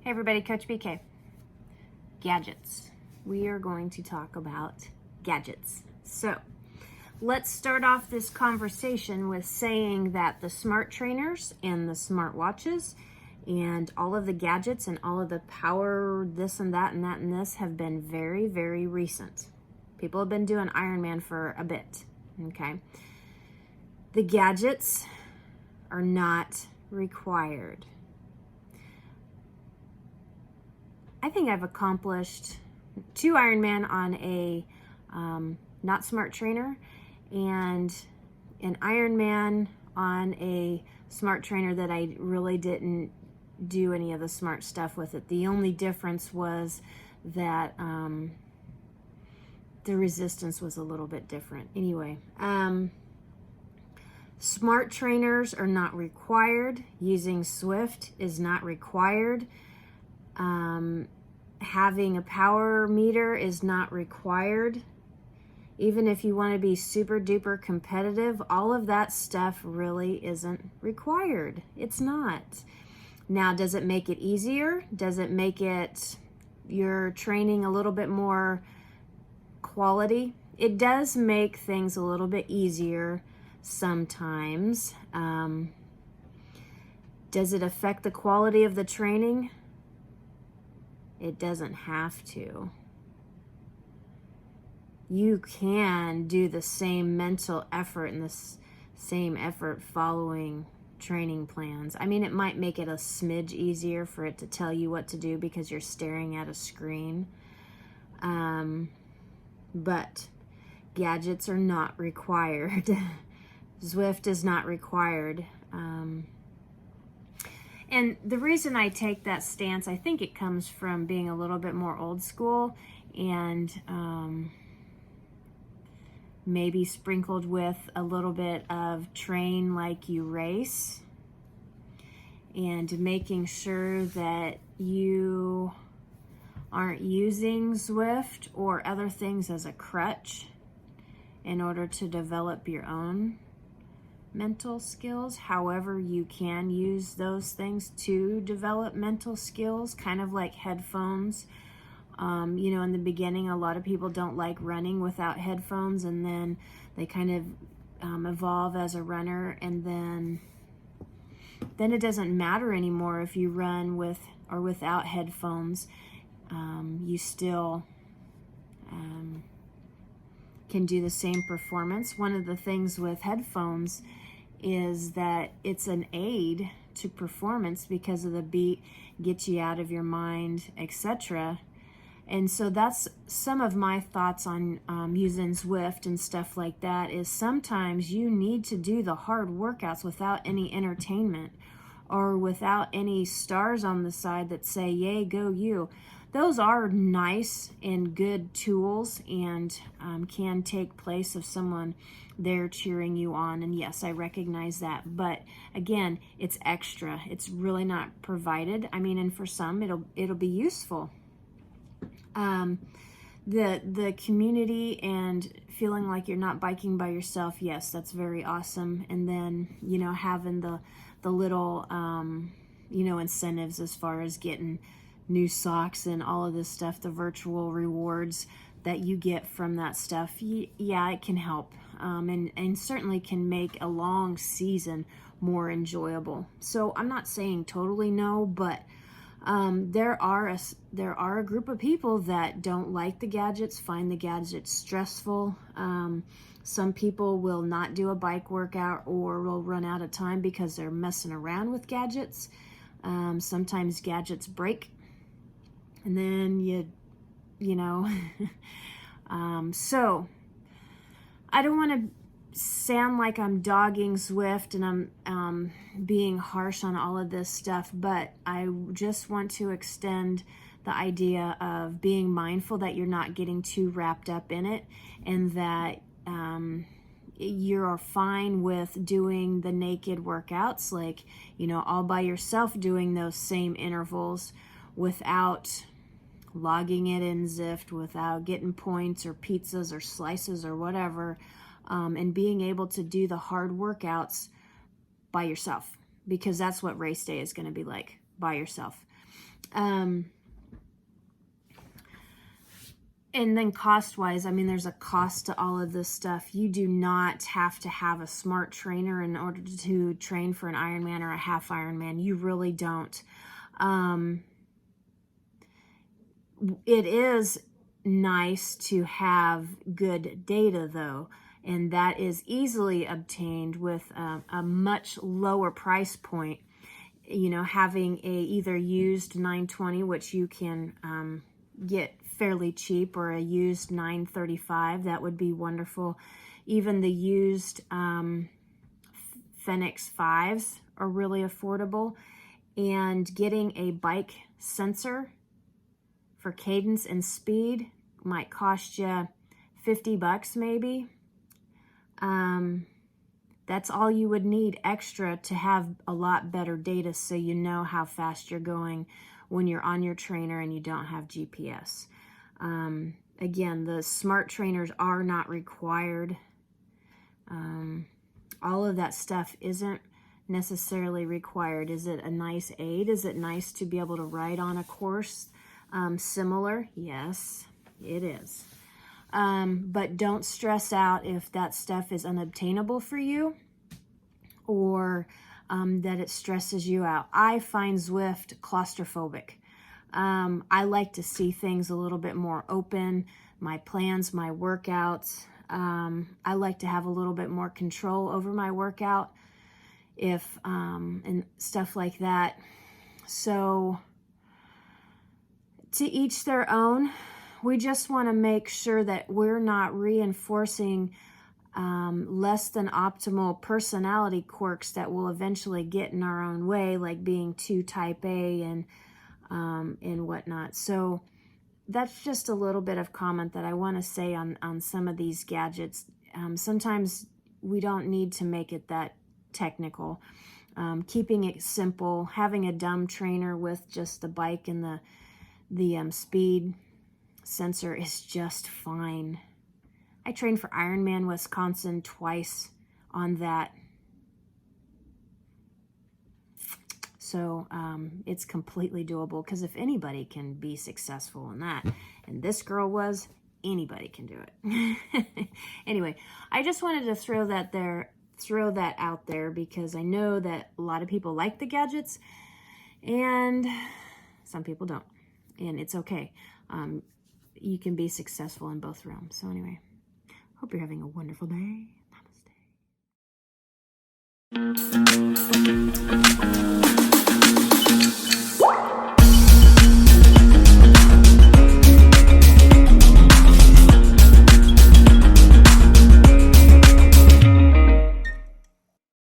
Hey everybody, Coach BK. Gadgets. We are going to talk about gadgets. So let's start off this conversation with saying that the smart trainers and the smart watches and all of the gadgets and all of the power, this and that and that and this have been very, very recent. People have been doing Ironman for a bit, okay? The gadgets are not required. I think I've accomplished 2 Ironman on a not smart trainer and an Ironman on a smart trainer that I really didn't do any of the smart stuff with it. The only difference was that the resistance was a little bit different. Anyway, smart trainers are not required. Using Zwift is not required. Having a power meter is not required. Even if you want to be super duper competitive, all of that stuff really isn't required. It's not. Now, does it make it easier? Does it make it your training a little bit more quality? It does make things a little bit easier sometimes. Does it affect the quality of the training? It doesn't have to. You can do the same mental effort and the same effort following training plans. I mean, it might make it a smidge easier for it to tell you what to do because you're staring at a screen. But gadgets are not required. Zwift is not required. And the reason I take that stance, I think it comes from being a little bit more old school and maybe sprinkled with a little bit of train like you race and making sure that you aren't using Zwift or other things as a crutch in order to develop your own mental skills. However, you can use those things to develop mental skills, kind of like headphones. In the beginning, a lot of people don't like running without headphones, and then they kind of evolve as a runner, and then it doesn't matter anymore if you run with or without headphones. You still can do the same performance. One of the things with headphones is that it's an aid to performance because of the beat, gets you out of your mind, etc. And so that's some of my thoughts on using Zwift and stuff like that, is sometimes you need to do the hard workouts without any entertainment or without any stars on the side that say, yay, go you. Those are nice and good tools and can take place of someone there cheering you on. And yes, I recognize that. But again, it's extra. It's really not provided. I mean, and for some, it'll be useful. The community and feeling like you're not biking by yourself, yes, that's very awesome. And then, having the little, incentives as far as getting new socks and all of this stuff, the virtual rewards that you get from that stuff, yeah, it can help, and certainly can make a long season more enjoyable. So I'm not saying totally no, but there are a group of people that don't like the gadgets, find the gadgets stressful. Some people will not do a bike workout or will run out of time because they're messing around with gadgets. Sometimes gadgets break. And then so I don't want to sound like I'm dogging Zwift and I'm being harsh on all of this stuff, but I just want to extend the idea of being mindful that you're not getting too wrapped up in it, and that you're fine with doing the naked workouts, like, all by yourself, doing those same intervals without logging it in Zwift, without getting points or pizzas or slices or whatever, and being able to do the hard workouts by yourself, because that's what race day is going to be like, by yourself. And then cost-wise, I mean, there's a cost to all of this stuff. You do not have to have a smart trainer in order to train for an Ironman or a half Ironman. You really don't. It is nice to have good data, though, and that is easily obtained with a much lower price point. You know, having a either used 920, which you can get fairly cheap, or a used 935, that would be wonderful. Even the used Fenix 5s are really affordable. And getting a bike sensor for cadence and speed might cost you $50 maybe. That's all you would need extra to have a lot better data, so you know how fast you're going when you're on your trainer and you don't have GPS. Again, the smart trainers are not required. All of that stuff isn't necessarily required. Is it a nice aid? Is it nice to be able to ride on a course similar? Yes, it is. But don't stress out if that stuff is unobtainable for you, or that it stresses you out. I find Zwift claustrophobic. I like to see things a little bit more open, my plans, my workouts. I like to have a little bit more control over my workout, and stuff like that. So to each their own. We just want to make sure that we're not reinforcing less than optimal personality quirks that will eventually get in our own way, like being too type A and whatnot. So that's just a little bit of comment that I want to say on some of these gadgets. Sometimes we don't need to make it that technical. Keeping it simple, having a dumb trainer with just the bike and the speed sensor is just fine. I trained for Ironman Wisconsin twice on that. So it's completely doable, because if anybody can be successful in that, and this girl was, anybody can do it. Anyway, I just wanted to throw that out there, because I know that a lot of people like the gadgets and some people don't, and it's okay. You can be successful in both realms. So anyway, hope you're having a wonderful day. Namaste.